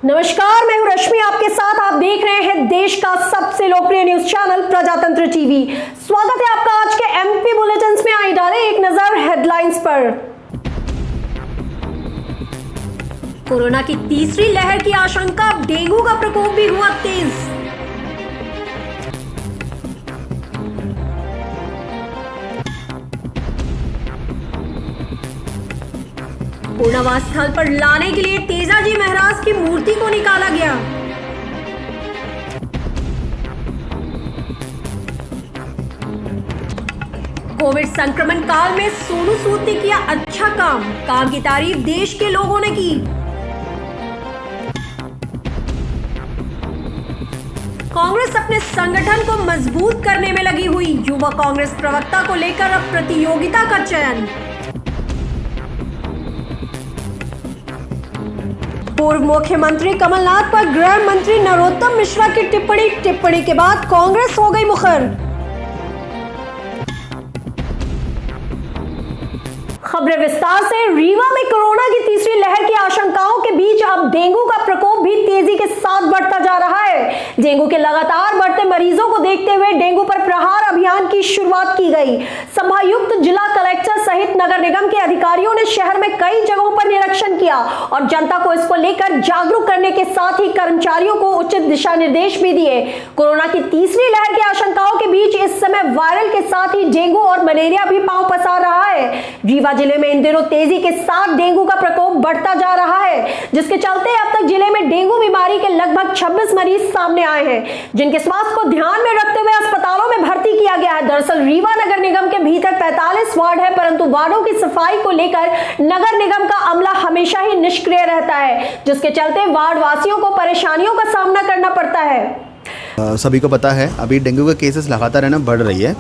नमस्कार, मैं हूं रश्मि, आपके साथ। आप देख रहे हैं देश का सबसे लोकप्रिय न्यूज चैनल प्रजातंत्र टीवी। स्वागत है आपका आज के एमपी बुलेटिन्स में। आई डालें एक नजर हेडलाइंस पर। कोरोना की तीसरी लहर की आशंका, डेंगू का प्रकोप भी हुआ तेज। पूर्णावास स्थल पर लाने के लिए तेजाजी महाराज की मूर्ति को निकाला गया। कोविड संक्रमण काल में सोनू सूद ने किया अच्छा काम की तारीफ देश के लोगों ने की। कांग्रेस अपने संगठन को मजबूत करने में लगी हुई, युवा कांग्रेस प्रवक्ता को लेकर अब प्रतियोगिता का चयन। पूर्व मुख्यमंत्री कमलनाथ पर गृह मंत्री नरोत्तम मिश्रा की टिप्पणी के बाद कांग्रेस हो गई मुखर। खबरें विस्तार से। रीवा में कोरोना की तीसरी लहर की आशंकाओं के बीच अब डेंगू का प्रकोप भी तेजी के साथ बढ़ता जा रहा है। डेंगू के लगातार बढ़ते मरीजों को देखते हुए डेंगू पर प्रहार अभियान की शुरुआत की गई। संभागायुक्त, जिला कलेक्टर सहित नगर निगम के अधिकारियों ने शहर में कई जगहों पर निरीक्षण किया और जनता को इसको लेकर जागरूक करने के साथ ही कर्मचारियों को उचित दिशा निर्देश भी दिए। कोरोना की तीसरी लहर की आशंकाओं के बीच इस समय वायरल के साथ ही डेंगू और मलेरिया भी पांव पसार रहा है। रीवा जिले में इन दिनों तेजी के साथ डेंगू का प्रकोप बढ़ता जा रहा है, जिसके चलते अब तक जिले में डेंगू बीमारी के लगभग 26 मरीज सामने आए हैं, जिनके स्वास्थ्य को ध्यान में रखते हुए अस्पतालों में भर्ती किया गया है। दरअसल रीवा नगर निगम के भीतर 45 वार्ड है, परंतु वार्डों की सफाई को लेकर नगर निगम का अमला हमेशा ही निष्क्रिय रहता है, जिसके चलते वार्ड वासियों को परेशानियों का सामना करना पड़ता है। सभी को पता है अभी डेंगू के केसेस लगातार है ना बढ़ रही है।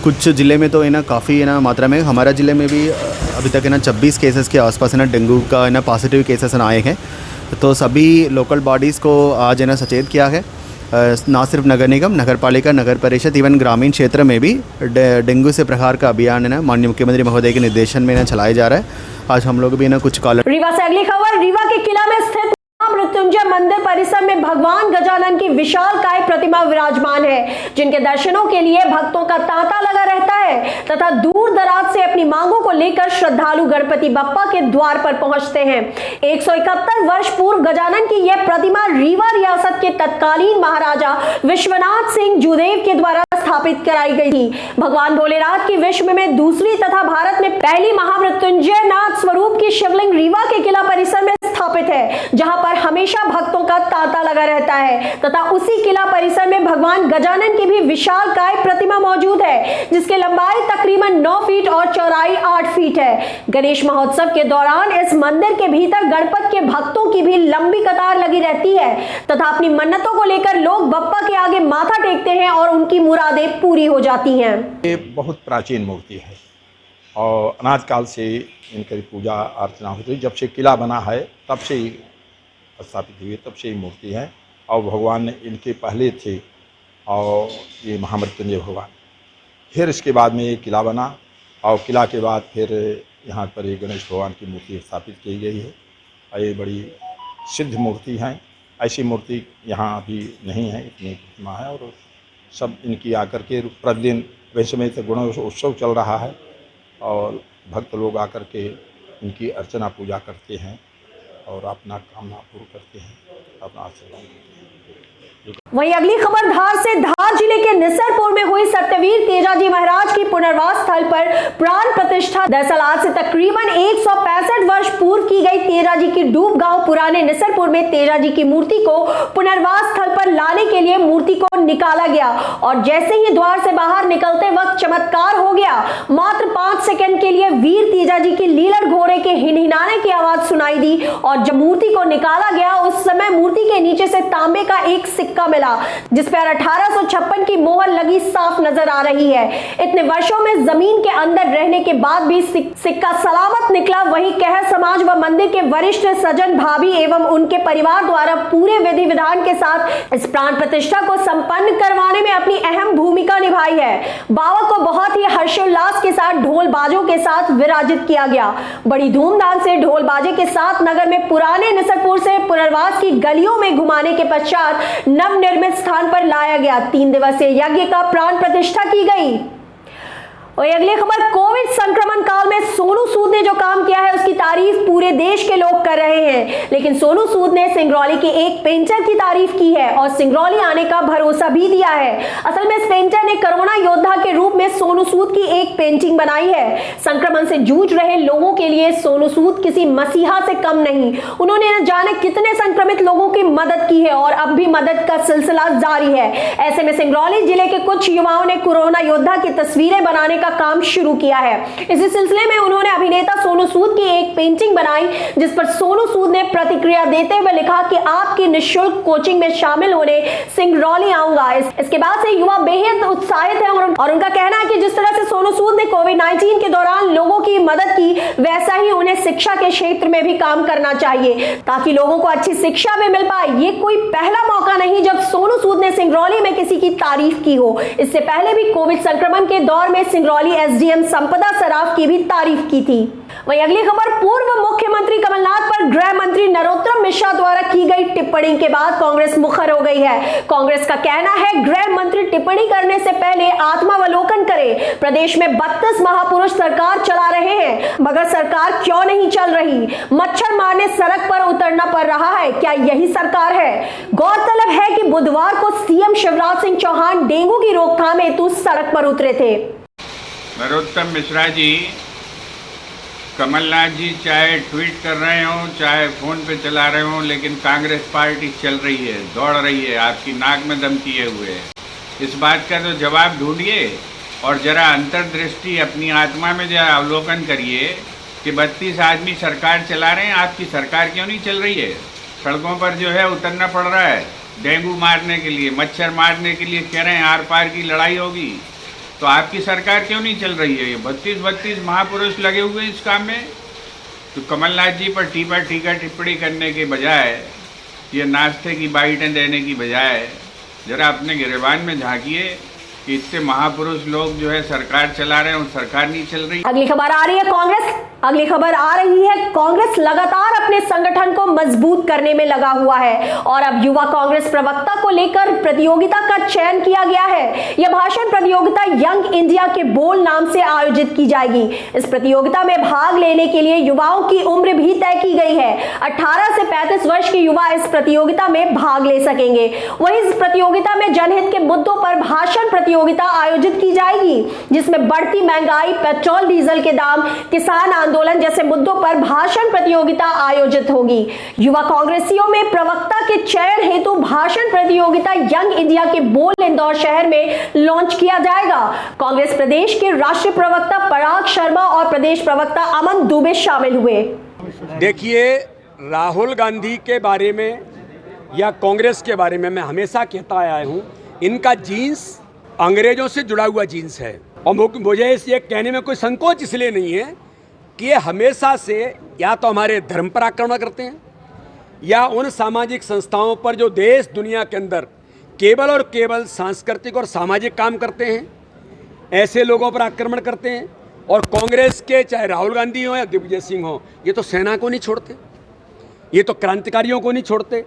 कुछ ज़िले में तो है ना काफ़ी है ना मात्रा में, हमारा ज़िले में भी अभी तक है ना 26 केसेस के आसपास है ना डेंगू का है ना पॉजिटिव केसेस आए हैं। तो सभी लोकल बॉडीज़ को आज है ना सचेत किया है। ना सिर्फ नगर निगम, नगर पालिका, नगर परिषद, इवन ग्रामीण क्षेत्र में भी डेंगू से प्रहार का अभियान है ना माननीय मुख्यमंत्री महोदय के निर्देशन में ना चलाया जा रहा है। आज हम लोग भी ना कुछ कॉलर। रीवा से अगली खबर। रीवा के किला में स्थित मृत्युंजय मंदिर परिसर में भगवान गजानन की विशालकाय प्रतिमा विराजमान है, जिनके दर्शनों के लिए भक्तों का तांता लगा रहता है तथा दूर दराज से अपनी मांगों को लेकर श्रद्धालु गणपति बप्पा के द्वार पर पहुंचते हैं। 171 वर्ष पूर्व गजानन की यह प्रतिमा रीवा रियासत के तत्कालीन महाराजा विश्वनाथ सिंह जूदेव के द्वारा स्थापित कराई गई थी। भगवान भोलेनाथ की विश्व में दूसरी तथा भारत में पहली महामृत्युंजय नाथ स्वरूप की शिवलिंग रीवा के किला परिसर में स्थापित है, जहां पर हमेशा भक्तों का तांता लगा रहता है तथा उसी किला परिसर में भगवान गजानन की भी विशालकाय प्रतिमा मौजूद है, जिसकी लंबाई तकरीबन 9 फीट और चौड़ाई 8 फीट है। गणेश महोत्सव के दौरान इस मंदिर के भीतर गणपति के भक्तों की भी लंबी कतार लगी रहती है तथा अपनी मन्नतों को लेकर लोग बप्पा के आगे माथा टेकते हैं और उनकी मुरादें पूरी हो जाती हैं। ये बहुत प्राचीन मूर्ति है और अनाज काल से इनकी पूजा अर्चना होती है। जब से किला बना है तब से ही स्थापित हुई, तब से ही मूर्ति है। और भगवान इनके पहले थे और ये महामृत्युंजय भगवान। फिर इसके बाद में ये किला बना और किला के बाद फिर यहाँ पर ये गणेश भगवान की मूर्ति स्थापित की गई है और ये बड़ी सिद्ध मूर्ति हैं। ऐसी मूर्ति यहाँ अभी नहीं है, इतनी प्रतिमा है। और सब इनकी आकर के प्रतिदिन वैसे में तो गणेश उत्सव चल रहा है और भक्त लोग आकर के इनकी अर्चना पूजा करते हैं और अपना कामना पूर्ण करते हैं, अपना आशीर्वाद देते हैं। वहीं अगली खबर धार से। धार जिले के निसरपुर में हुई सत्यवीर तेजाजी महाराज की पुनर्वास स्थल पर प्राण प्रतिष्ठा। दरअसल आज से तकरीबन 165 वर्ष पूर्व की गई तेजाजी की डूब गांव पुराने निसरपुर में तेजाजी की मूर्ति को पुनर्वास स्थल पर लाने के लिए मूर्ति को निकाला गया और जैसे ही द्वार से बाहर निकलते वक्त चमत्कार हो गया। मात्र 5 सेकंड के लिए वीर तेजाजी की लीलर घोड़े के हिनहिनाने की आवाज सुनाई दी और जब मूर्ति को निकाला गया उस समय मूर्ति के नीचे से तांबे का एक सिक्का सिक्का मिला जिस पर 1856 की मोहर लगी साफ नजर आ रही है। इतने वर्षों में जमीन के अंदर रहने के बाद भी सिक्का सलामत निकला। वही कहर समाज व मंदिर के वरिष्ठ सजन भाभी एवं उनके परिवार द्वारा पूरे विधि विधान के साथ इस प्राण प्रतिष्ठा को संपन्न करवाने में अपनी अहम भूमिका निभाई है। बाबा को बहुत ही हर्षोल्लास के साथ ढोल बाजों के साथ विराजित किया गया। बड़ी धूमधाम से ढोल बाजे के साथ नगर में पुराने निसरपुर से पुनर्वास की गलियों में घुमाने के पश्चात नवनिर्मित स्थान पर लाया गया। 3 दिवसीय यज्ञ का प्राण प्रतिष्ठा की गई। और अगली खबर, कोविड संक्रमण काल में सोनू सूद ने जो काम किया है उसकी तारीफ पूरे देश के लोग कर रहे हैं, लेकिन सोनू सूद ने सिंगरौली के एक पेंटर की तारीफ की है और सिंगरौली आने का भरोसा भी दिया है। असल में इस पेंटर ने कोरोना योद्धा के रूप में सोनू सूद की एक पेंटिंग बनाई है। संक्रमण से जूझ रहे लोगों के लिए सोनू सूद किसी मसीहा से कम नहीं। उन्होंने न जाने कितने संक्रमित लोगों की मदद की है और अब भी मदद का सिलसिला जारी है। ऐसे में सिंगरौली जिले के कुछ युवाओं ने कोरोना योद्धा की तस्वीरें बनाने का काम शुरू किया है। इसी सिलसिले में उन्होंने अभिनेता सोनू सूद की एक पेंटिंग बनाई जिस पर सोनू सूद ने प्रतिक्रिया देते हुए लिखा कि आपकी निःशुल्क कोचिंग में शामिल होने सिंगरौली आऊंगा। इसके बाद से युवा बेहद उत्साहित हैं और उनका कहना है कि जिस तरह से सोनू सूद ने कोविड-19 के दौरान लोगों की मदद की, वैसा ही उन्हें शिक्षा के क्षेत्र में भी काम करना चाहिए ताकि लोगों को अच्छी शिक्षा भी मिल पाए। ये कोई पहला मौका नहीं जब सोनू सूद ने सिंगरौली में किसी की तारीफ की हो। इससे पहले भी कोविड संक्रमण के दौर में सिंगरौली एसडीएम संपदा सराफ की भी तारीफ की थी। वहीं अगली खबर, पूर्व मुख्यमंत्री कमलनाथ पर गृह मंत्री नरोत्तम मिश्रा द्वारा की गई टिप्पणी के बाद कांग्रेस मुखर हो गई है। कांग्रेस का कहना है गृह मंत्री टिप्पणी करने से पहले आत्मावलोकन करें। प्रदेश में 32 महापुरुष सरकार चला रहे हैं, मगर सरकार क्यों नहीं चल रही? मच्छर मारने सड़क पर उतरना पड़ रहा है, क्या यही सरकार है? गौरतलब है कि बुधवार को सीएम शिवराज सिंह चौहान डेंगू की रोकथाम हेतु सड़क पर उतरे थे। नरोत्तम मिश्रा जी, कमलनाथ जी चाहे ट्वीट कर रहे हों, चाहे फ़ोन पे चला रहे हों, लेकिन कांग्रेस पार्टी चल रही है, दौड़ रही है, आपकी नाक में दम किए हुए है। इस बात का तो जवाब ढूंढिए और ज़रा अंतर्दृष्टि अपनी आत्मा में जरा अवलोकन करिए कि 32 आदमी सरकार चला रहे हैं, आपकी सरकार क्यों नहीं चल रही है? सड़कों पर जो है उतरना पड़ रहा है डेंगू मारने के लिए, मच्छर मारने के लिए, कह रहे हैं आर पार की लड़ाई होगी, तो आपकी सरकार क्यों नहीं चल रही है? ये 32 महापुरुष लगे हुए हैं इस काम में। तो कमलनाथ जी पर टीका टिप्पणी करने के बजाय, ये नाश्ते की बाइटें देने की बजाय ज़रा अपने गिरेबान में झांकिए कि इतने महापुरुष लोग जो है सरकार चला रहे हैं और सरकार नहीं चल रही। अगली खबर आ रही है कांग्रेस लगातार अपने संगठन को मजबूत करने में लगा हुआ है और अब युवा कांग्रेस प्रवक्ता को लेकर प्रतियोगिता का चयन किया गया है। यह भाषण प्रतियोगिता यंग इंडिया के बोल नाम से आयोजित की जाएगी। इस प्रतियोगिता में भाग लेने के लिए युवाओं की उम्र भी तय की गई है। 18 से 35 वर्ष के युवा इस प्रतियोगिता में भाग ले सकेंगे। वहीं इस प्रतियोगिता में जनहित के मुद्दों पर भाषण प्रतियोगिता आयोजित की जाएगी, जिसमें बढ़ती महंगाई, पेट्रोल डीजल के दाम, किसान आंदोलन जैसे मुद्दों पर भाषण प्रतियोगिता आयोजित होगी। युवा कांग्रेसियों में प्रवक्ता के चयन हेतु भाषण प्रतियोगिता यंग इंडिया के बोल इंदौर शहर में लॉन्च किया जाएगा। कांग्रेस प्रदेश के राष्ट्रीय प्रवक्ता पराग शर्मा और प्रदेश प्रवक्ता अमन दुबे शामिल हुए। देखिए, राहुल गांधी के बारे में या कांग्रेस के बारे में मैं हमेशा कहता आया हूं, इनका जीन्स अंग्रेजों से जुड़ा हुआ जीन्स है। और मुझे ये कहने में कोई संकोच इसलिए नहीं है कि ये हमेशा से या तो हमारे धर्म पर आक्रमण करते हैं या उन सामाजिक संस्थाओं पर जो देश दुनिया के अंदर केवल और केवल सांस्कृतिक और सामाजिक काम करते हैं, ऐसे लोगों पर आक्रमण करते हैं। और कांग्रेस के चाहे राहुल गांधी हो या दिग्विजय सिंह हो, ये तो सेना को नहीं छोड़ते, ये तो क्रांतिकारियों को नहीं छोड़ते।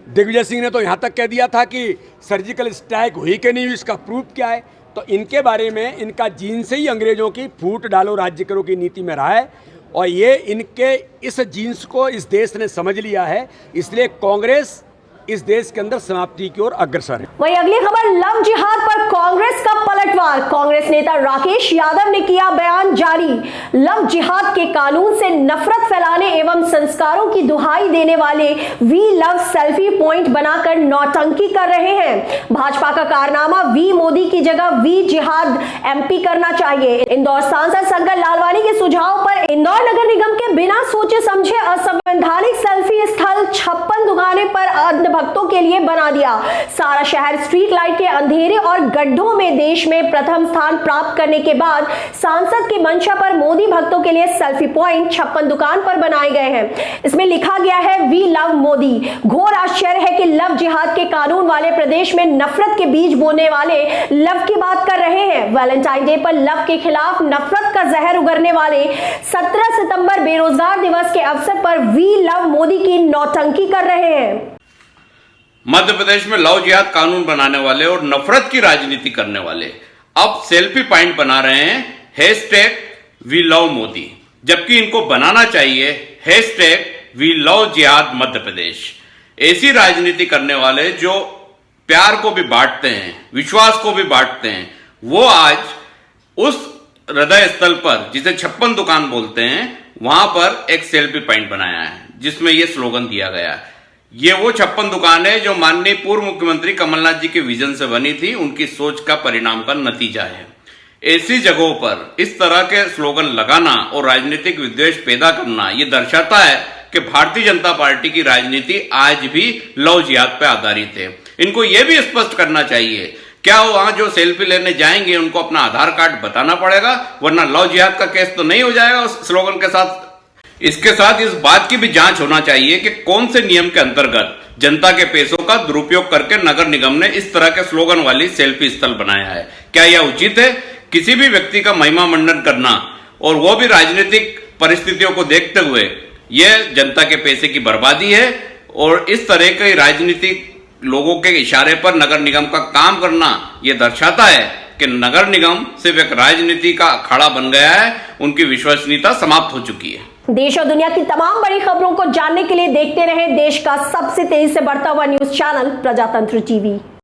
दिग्विजय सिंह ने तो यहाँ तक कह दिया था कि सर्जिकल स्ट्राइक हुई कि नहीं हुई, इसका प्रूफ क्या है? तो इनके बारे में इनका जीन्स से ही अंग्रेजों की फूट डालो राज्य करो की नीति में रहा है और ये इनके इस जीन्स को इस देश ने समझ लिया है, इसलिए कांग्रेस इस देश के अंदर समाप्ति की ओर अग्रसर है। वहीं अगली खबर, लव जिहाद पर कांग्रेस का पलटवार। कांग्रेस नेता राकेश यादव ने किया बयान जारी। लव जिहाद के कानून से नफरत फैलाने एवं संस्कारों की दुहाई देने वाले वी लव सेल्फी पॉइंट बनाकर नौटंकी कर रहे हैं। भाजपा का कारनामा वी मोदी की जगह वी जिहाद एमपी करना चाहिए। इंदौर सांसद शंकर लालवानी के सुझाव पर इंदौर नगर निगम के बिना सोचे समझे असंवैधानिक सेल्फी स्थल 56 दुकानें पर अंधभक्तों के लिए बना दिया। सारा शहर स्ट्रीट लाइट के अंधेरे और गड्ढों में देश में प्रथम स्थान प्राप्त करने के बाद सांसद की मंशा पर मोदी भक्तों के लिए सेल्फी पॉइंट 56 दुकान पर बनाए गए हैं। इसमें लिखा गया है वी लव मोदी। घोर आश्चर्य है कि लव जिहाद के कानून वाले प्रदेश में नफरत के बीज बोने वाले लव की बात कर रहे हैं। वैलेंटाइन डे पर लव के खिलाफ नफरत का जहर उगरने वाले 17 सितंबर बेरोजगार दिवस के अवसर पर वी लव मोदी की नौटंकी कर रहे हैं। मध्य प्रदेश में लव जिहाद कानून बनाने वाले और नफरत की राजनीति करने वाले अब सेल्फी पॉइंट बना रहे हैं हैशटैग वी लव मोदी, जबकि इनको बनाना चाहिए हैशटैग वी लव जिहाद मध्य प्रदेश। ऐसी राजनीति करने वाले जो प्यार को भी बांटते हैं, विश्वास को भी बांटते हैं, वो आज उस हृदय स्थल पर जिसे 56 दुकान बोलते हैं वहां पर एक सेल्फी पॉइंट बनाया है जिसमें यह स्लोगन दिया गया है। ये वो 56 दुकान है जो माननीय पूर्व मुख्यमंत्री कमलनाथ जी के विजन से बनी थी, उनकी सोच का परिणाम का नतीजा है। ऐसी जगहों पर इस तरह के स्लोगन लगाना और राजनीतिक विद्वेष पैदा करना ये दर्शाता है कि भारतीय जनता पार्टी की राजनीति आज भी लव जिहाद पर आधारित है। इनको यह भी स्पष्ट करना चाहिए, क्या वहां जो सेल्फी लेने जाएंगे उनको अपना आधार कार्ड बताना पड़ेगा, वरना लव जिहाद का केस तो नहीं हो जाएगा उस स्लोगन के साथ। इसके साथ इस बात की भी जांच होना चाहिए कि कौन से नियम के अंतर्गत जनता के पैसों का दुरुपयोग करके नगर निगम ने इस तरह के स्लोगन वाली सेल्फी स्थल बनाया है। क्या यह उचित है? किसी भी व्यक्ति का महिमा मंडन करना और वो भी राजनीतिक परिस्थितियों को देखते हुए, यह जनता के पैसे की बर्बादी है। और इस तरह के राजनीतिक लोगों के इशारे पर नगर निगम का काम करना यह दर्शाता है कि नगर निगम सिर्फ एक राजनीति का अखाड़ा बन गया है, उनकी विश्वसनीयता समाप्त हो चुकी है। देश और दुनिया की तमाम बड़ी खबरों को जानने के लिए देखते रहें देश का सबसे तेजी से बढ़ता हुआ न्यूज चैनल प्रजातंत्र टीवी।